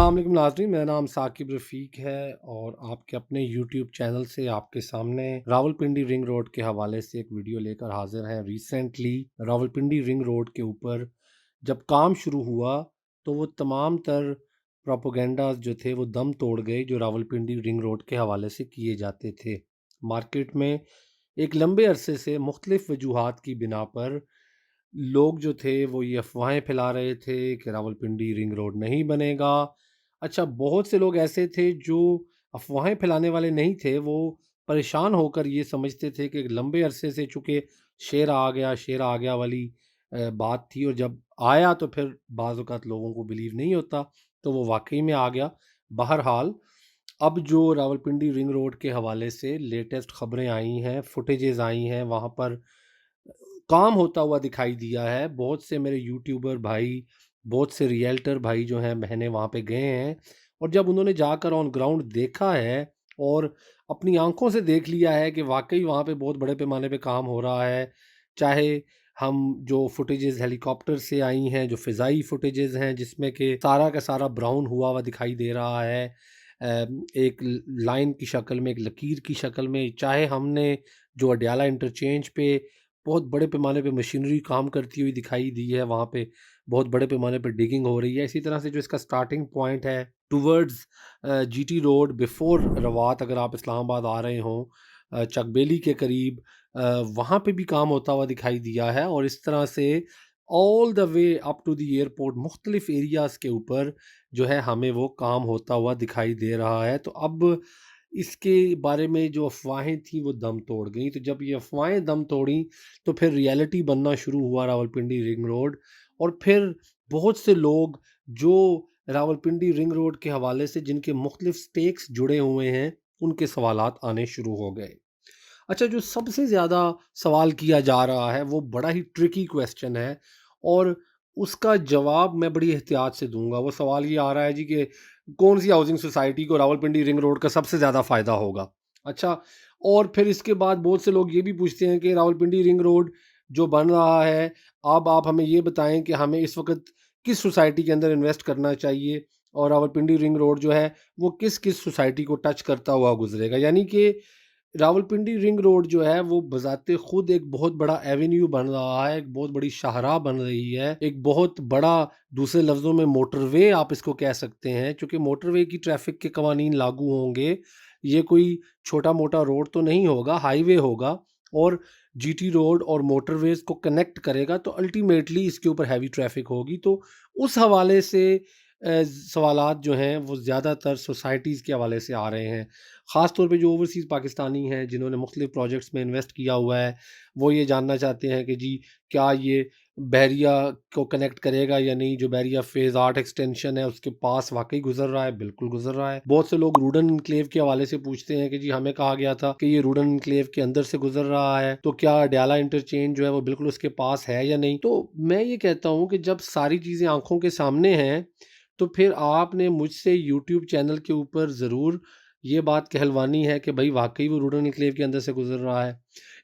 अस्सलाम वालेकुम नाज़रीन, मेरा नाम साकिब रफ़ीक है और आपके अपने यूट्यूब चैनल से आपके सामने रावलपिंडी रिंग रोड के हवाले से एक वीडियो लेकर हाज़िर हैं। रिसेंटली रावलपिंडी रिंग रोड के ऊपर जब काम शुरू हुआ तो वो तमाम तर प्रोपेगेंडास जो थे वो दम तोड़ गए जो रावलपिंडी रिंग रोड के हवाले से किए जाते थे। मार्केट में एक लंबे अरसे से मुख्तलिफ वजूहात की बिना पर लोग जो थे वो ये अफ़वाहें फैला रहे थे कि रावलपिंडी रिंग रोड नहीं बनेगा। अच्छा, बहुत से लोग ऐसे थे जो अफ़वाहें फैलाने वाले नहीं थे, वो परेशान होकर ये समझते थे कि लंबे अरसे से चूँकि शेर आ गया वाली बात थी और जब आया तो फिर बाज़ औक़ात लोगों को बिलीव नहीं होता, तो वो वाक़ई में आ गया। बहरहाल, अब जो रावलपिंडी रिंग रोड के हवाले से लेटेस्ट ख़बरें आई हैं, फुटेजेस आई हैं, वहाँ पर काम होता हुआ दिखाई दिया है। बहुत से मेरे यूट्यूबर भाई, बहुत से रियल्टर भाई जो हैं, बहनें वहाँ पे गए हैं और जब उन्होंने जाकर ऑन ग्राउंड देखा है और अपनी आँखों से देख लिया है कि वाक़ई वहाँ पे बहुत बड़े पैमाने पे काम हो रहा है। चाहे हम जो फुटेजेस हेलीकॉप्टर से आई हैं, जो फ़िज़ाई फुटेजेस हैं जिसमें कि सारा का सारा ब्राउन हुआ हुआ दिखाई दे रहा है। एक लाइन की शक्ल में, एक लकीर की शक्ल में, चाहे हमने जो अडयाला इंटरचेंज पे बहुत बड़े पैमाने पे मशीनरी काम करती हुई दिखाई दी है, वहाँ पे बहुत बड़े पैमाने पे डिगिंग हो रही है। इसी तरह से जो इसका स्टार्टिंग पॉइंट है टुवर्ड्स जीटी रोड बिफोर रवात, अगर आप इस्लामाबाद आ रहे हों चकबेली के करीब, वहाँ पे भी काम होता हुआ दिखाई दिया है और इस तरह से all the way up to the airport मुख्तलिफ एरियाज़ के ऊपर जो है हमें वो काम होता हुआ दिखाई दे रहा है। तो अब इसके बारे में जो अफ़वाहें थी वो दम तोड़ गईं। तो जब ये अफ़वाहें दम तोड़ी तो फिर रियलिटी बनना शुरू हुआ रावलपिंडी रिंग रोड और फिर बहुत से लोग जो रावलपिंडी रिंग रोड के हवाले से जिनके मुख्तलिफ स्टेक्स जुड़े हुए हैं, उनके सवालात आने शुरू हो गए। अच्छा, जो सबसे ज़्यादा सवाल किया जा रहा है वो बड़ा ही ट्रिकी क्वेश्चन है और उसका जवाब मैं बड़ी एहतियात से दूँगा। वो सवाल ये आ रहा है जी कि कौन-सी हाउसिंग सोसाइटी को रावलपिंडी रिंग रोड का सबसे ज़्यादा फ़ायदा होगा? अच्छा, और फिर इसके बाद बहुत से लोग ये भी पूछते हैं कि रावलपिंडी रिंग रोड जो बन रहा है, अब आप हमें ये बताएँ कि हमें इस वक़्त किस सोसाइटी के अंदर इन्वेस्ट करना चाहिए और रावलपिंडी रिंग रोड जो है, वो किस-किस सोसाइटी को टच करता हुआ गुज़रेगा? यानी कि रावलपिंडी रिंग रोड जो है वो बज़ाते खुद एक बहुत बड़ा एवेन्यू बन रहा है, एक बहुत बड़ी शाहराह बन रही है, एक बहुत बड़ा, दूसरे लफ्ज़ों में मोटरवे आप इसको कह सकते हैं। चूँकि मोटरवे की ट्रैफ़िक के कवानीन लागू होंगे, ये कोई छोटा-मोटा रोड तो नहीं होगा, हाईवे होगा और जीटी रोड और मोटरवेज़ को कनेक्ट करेगा तो अल्टीमेटली इसके ऊपर हैवी ट्रैफ़िक होगी। तो उस हवाले से सवालात जो हैं वो ज़्यादातर सोसाइटीज़ के हवाले से आ रहे हैं। ख़ास तौर पे जो ओवरसीज़ पाकिस्तानी हैं जिन्होंने मुख्तलिफ़ प्रोजेक्ट्स में इन्वेस्ट किया हुआ है, वो ये जानना चाहते हैं कि जी क्या ये बहरिया को कनेक्ट करेगा या नहीं? जो बहरिया फ़ेज़ 8 एक्सटेंशन है उसके पास वाक़ई गुज़र रहा है, बिल्कुल गुज़र रहा है। बहुत से लोग रूडन एन्क्लेव के हवाले से पूछते हैं कि जी हमें कहा गया था कि ये रूडन एन्क्लेव के अंदर से गुज़र रहा है, तो क्या अडयाला इंटरचेंज जो है वो बिल्कुल उसके पास है या नहीं? तो मैं ये कहता हूँ कि जब सारी चीज़ें आँखों के सामने हैं, तो फिर आपने मुझसे यूट्यूब चैनल के ऊपर ज़रूर ये बात कहलवानी है कि भई वाक़ई वो रूरल एन्क्लेव के अंदर से गुज़र रहा है।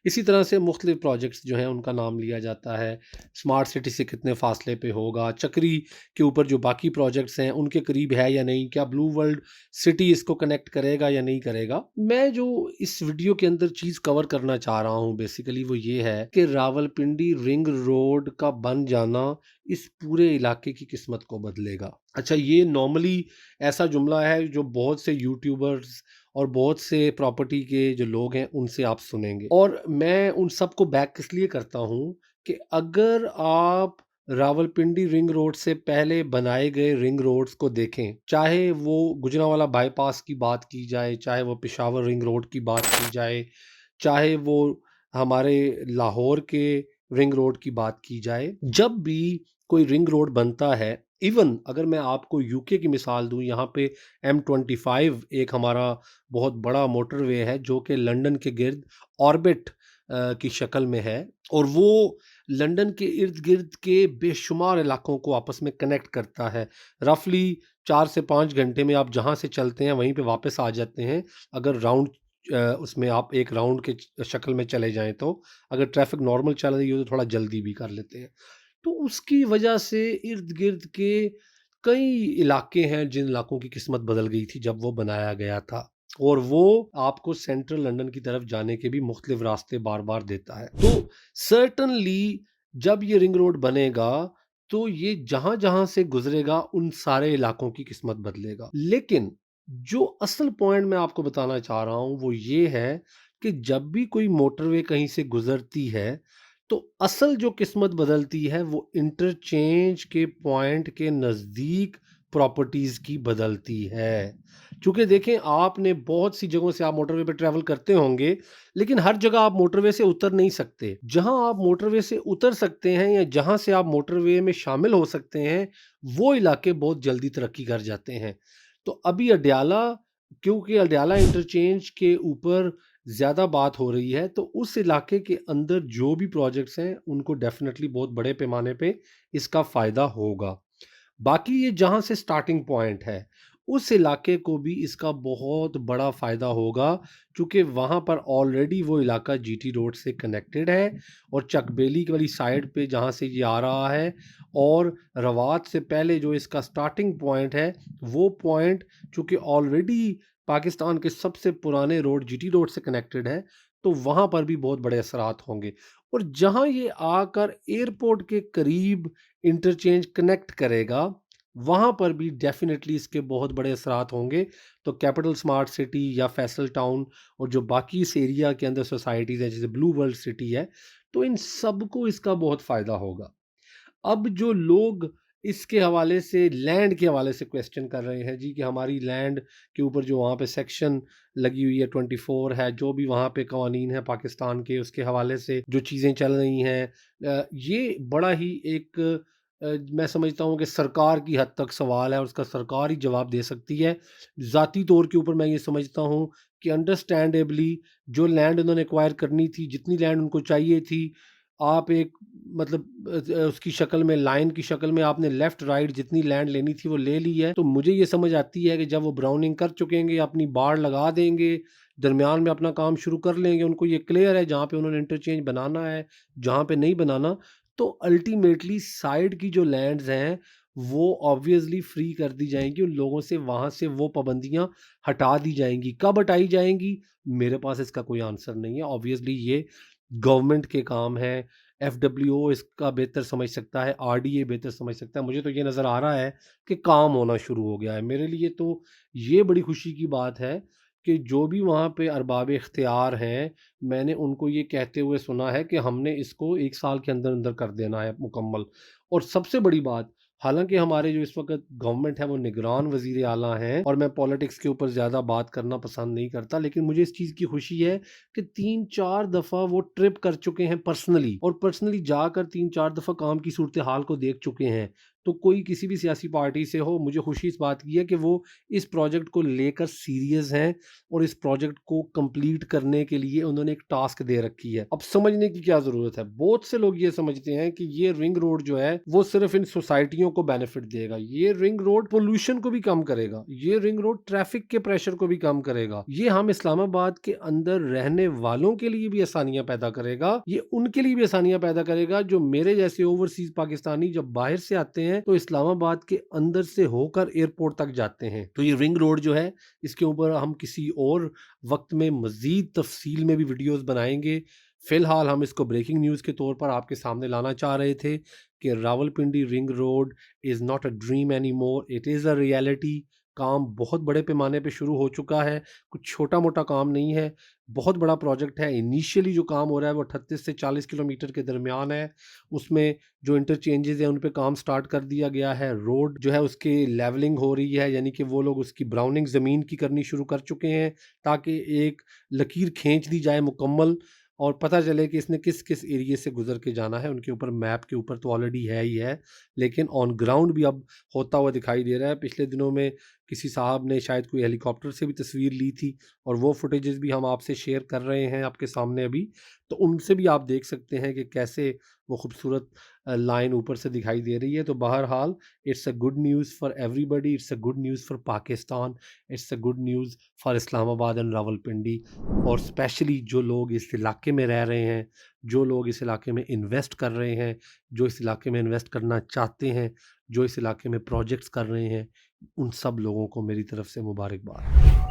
इसी तरह से मुख्तलिफ़ प्रोजेक्ट्स जो हैं उनका नाम लिया जाता है। स्मार्ट सिटी से कितने फ़ासले पे होगा, चक्री के ऊपर जो बाकी प्रोजेक्ट्स हैं उनके करीब है या नहीं, क्या ब्लू वर्ल्ड सिटी इसको कनेक्ट करेगा या नहीं करेगा। मैं जो इस वीडियो के अंदर चीज़ कवर करना चाह रहा हूँ बेसिकली वो ये है कि रावलपिंडी रिंग रोड का बन जाना इस पूरे इलाके की किस्मत को बदलेगा। अच्छा, ये नॉर्मली ऐसा जुमला है जो बहुत से यूट्यूबर्स और बहुत से प्रॉपर्टी के जो लोग हैं उनसे आप सुनेंगे और मैं उन सबको बैक इसलिए करता हूँ कि अगर आप रावलपिंडी रिंग रोड से पहले बनाए गए रिंग रोड्स को देखें, चाहे वो गुजरांवाला बाईपास की बात की जाए, चाहे वो पेशावर रिंग रोड की बात की जाए, चाहे वो हमारे लाहौर के रिंग रोड की बात की जाए, जब भी कोई रिंग रोड बनता है, इवन अगर मैं आपको यूके की मिसाल दूँ, यहाँ पे M25 एक हमारा बहुत बड़ा मोटरवे है जो कि लंदन के गिर्द ऑर्बिट की शक्ल में है और वो लंदन के इर्द-गिर्द के बेशुमार इलाकों को आपस में कनेक्ट करता है। रफ़ली 4 से 5 घंटे में आप जहाँ से चलते हैं वहीं पे वापस आ जाते हैं, अगर राउंड उसमें आप एक राउंड के शक्ल में चले जाएँ तो। अगर ट्रैफ़िक नॉर्मल चल रही हो तो थोड़ा जल्दी भी कर लेते हैं। तो उसकी वजह से इर्द-गिर्द के कई इलाके हैं जिन इलाकों की किस्मत बदल गई थी जब वो बनाया गया था, और वो आपको सेंट्रल लंदन की तरफ जाने के भी मुख्तलिफ रास्ते बार बार देता है। तो सर्टनली जब ये रिंग रोड बनेगा तो ये जहां जहां से गुजरेगा उन सारे इलाकों की किस्मत बदलेगा। लेकिन जो असल पॉइंट मैं आपको बताना चाह रहा हूं वो ये है कि जब भी कोई मोटरवे कहीं से गुजरती है तो असल जो किस्मत बदलती है वो इंटरचेंज के पॉइंट के नज़दीक प्रॉपर्टीज़ की बदलती है। क्योंकि देखें, आपने बहुत सी जगहों से आप मोटरवे पे ट्रैवल करते होंगे, लेकिन हर जगह आप मोटरवे से उतर नहीं सकते। जहां आप मोटरवे से उतर सकते हैं या जहां से आप मोटरवे में शामिल हो सकते हैं, वो इलाके बहुत जल्दी तरक्की कर जाते हैं। तो अभी अडयाला, क्योंकि अडयाला इंटरचेंज के ऊपर ज़्यादा बात हो रही है, तो उस इलाके के अंदर जो भी प्रोजेक्ट्स हैं उनको डेफिनेटली बहुत बड़े पैमाने पे इसका फ़ायदा होगा। बाकी ये जहाँ से स्टार्टिंग पॉइंट है, उस इलाके को भी इसका बहुत बड़ा फ़ायदा होगा, क्योंकि वहाँ पर ऑलरेडी वो इलाका जीटी रोड से कनेक्टेड है, और चकबेली वाली साइड पे जहाँ से ये आ रहा है, और रवात से पहले जो इसका स्टार्टिंग पॉइंट है, वो पॉइंट चूँकि ऑलरेडी पाकिस्तान के सबसे पुराने रोड जीटी रोड से कनेक्टेड है, तो वहाँ पर भी बहुत बड़े असरात होंगे। और जहाँ ये आकर एयरपोर्ट के करीब इंटरचेंज कनेक्ट करेगा, वहाँ पर भी डेफ़िनेटली इसके बहुत बड़े असरात होंगे। तो कैपिटल स्मार्ट सिटी या फैसल टाउन और जो बाकी इस एरिया के अंदर सोसाइटीज़ हैं, जैसे ब्लू वर्ल्ड सिटी है, तो इन सबको इसका बहुत फ़ायदा होगा। अब जो लोग इसके हवाले से, लैंड के हवाले से क्वेश्चन कर रहे हैं जी कि हमारी लैंड के ऊपर जो वहाँ पे सेक्शन लगी हुई है 24 है, जो भी वहाँ पे कवानीन है पाकिस्तान के, उसके हवाले से जो चीज़ें चल रही हैं, ये बड़ा ही एक मैं समझता हूँ कि सरकार की हद तक सवाल है और उसका सरकार ही जवाब दे सकती है। ज़ाती तौर के ऊपर मैं ये समझता हूँ कि अंडरस्टैंडेबली जो लैंड उन्होंने एक्वायर करनी थी, जितनी लैंड उनको चाहिए थी, आप एक मतलब उसकी शक्ल में, लाइन की शक्ल में आपने लेफ्ट राइट जितनी लैंड लेनी थी वो ले ली है। तो मुझे ये समझ आती है कि जब वो ब्राउनिंग कर चुकेंगे, अपनी बाड़ लगा देंगे, दरमियान में अपना काम शुरू कर लेंगे, उनको ये क्लियर है जहाँ पे उन्होंने इंटरचेंज बनाना है, जहाँ पे नहीं बनाना, तो अल्टीमेटली साइड की जो लैंड्स हैं वो ऑब्वियसली फ्री कर दी जाएंगी उन लोगों से, वहाँ से वो पाबंदियाँ हटा दी जाएंगी। कब हटाई जाएंगी, मेरे पास इसका कोई आंसर नहीं है। ऑब्वियसली ये गवर्नमेंट के काम है, एफडब्ल्यूओ इसका बेहतर समझ सकता है, आरडीए बेहतर समझ सकता है। मुझे तो ये नज़र आ रहा है कि काम होना शुरू हो गया है। मेरे लिए तो ये बड़ी खुशी की बात है कि जो भी वहाँ पे अरबाब इख्तियार हैं, मैंने उनको ये कहते हुए सुना है कि हमने इसको 1 साल के अंदर-अंदर कर देना है मुकम्मल। और सबसे बड़ी बात, हालाँकि हमारे जो इस वक़्त गवर्नमेंट है वो निगरान वज़ीर आला हैं, और मैं पॉलिटिक्स के ऊपर ज़्यादा बात करना पसंद नहीं करता, लेकिन मुझे इस चीज़ की खुशी है कि 3-4 दफ़ा वो ट्रिप कर चुके हैं पर्सनली, और पर्सनली जाकर 3-4 दफ़ा काम की सूरत हाल को देख चुके हैं। तो कोई किसी भी सियासी पार्टी से हो, मुझे खुशी इस बात की है कि वो इस प्रोजेक्ट को लेकर सीरियस हैं, और इस प्रोजेक्ट को कंप्लीट करने के लिए उन्होंने एक टास्क दे रखी है। अब समझने की क्या ज़रूरत है, बहुत से लोग ये समझते हैं कि ये रिंग रोड जो है वो सिर्फ इन सोसाइटियों को बेनिफिट देगा, ये रिंग रोड पोल्यूशन को भी कम करेगा, ये रिंग रोड ट्रैफिक के प्रेशर को भी कम करेगा, ये हम इस्लामाबाद के अंदर रहने वालों के लिए भी आसानियां पैदा करेगा, ये उनके लिए भी आसानियां पैदा करेगा जो मेरे जैसे ओवरसीज पाकिस्तानी जब बाहर से आते हैं तो इस्लामाबाद के अंदर से होकर एयरपोर्ट तक जाते हैं। तो ये रिंग रोड जो है, इसके ऊपर हम किसी और वक्त में मजीद तफसील में भी वीडियोस बनाएंगे। फिलहाल हम इसको ब्रेकिंग न्यूज़ के तौर पर आपके सामने लाना चाह रहे थे कि Rawalpindi ring road is not a dream any more, it is a reality. काम बहुत बड़े पैमाने पे शुरू हो चुका है, कुछ छोटा मोटा काम नहीं है, बहुत बड़ा प्रोजेक्ट है। इनिशियली जो काम हो रहा है वो 38 से 40 किलोमीटर के दरमियान है, उसमें जो इंटरचेंजेस हैं उन पे काम स्टार्ट कर दिया गया है। रोड जो है उसकी लेवलिंग हो रही है, यानी कि वो लोग उसकी ब्राउनिंग ज़मीन की करनी शुरू कर चुके हैं, ताकि एक लकीर खींच दी जाए मुकम्मल, और पता चले कि इसने किस किस एरिए से गुजर के जाना है। उनके ऊपर मैप के ऊपर तो ऑलरेडी है ही है, लेकिन ऑन ग्राउंड भी अब होता हुआ दिखाई दे रहा है। पिछले दिनों में किसी साहब ने शायद कोई हेलीकॉप्टर से भी तस्वीर ली थी, और वो फुटेजेस भी हम आपसे शेयर कर रहे हैं आपके सामने अभी, तो उनसे भी आप देख सकते हैं कि कैसे वो खूबसूरत लाइन ऊपर से दिखाई दे रही है। तो बहरहाल, it's a good news for everybody, it's a good news for Pakistan, it's a good news for Islamabad and Rawalpindi, और स्पेशली जो लोग इस इलाके में रह रहे हैं, जो लोग इस इलाके में इन्वेस्ट कर रहे हैं, जो इस इलाके में इन्वेस्ट करना चाहते हैं, जो इस इलाके में प्रोजेक्ट्स कर रहे हैं, उन सब लोगों को मेरी तरफ से मुबारकबाद।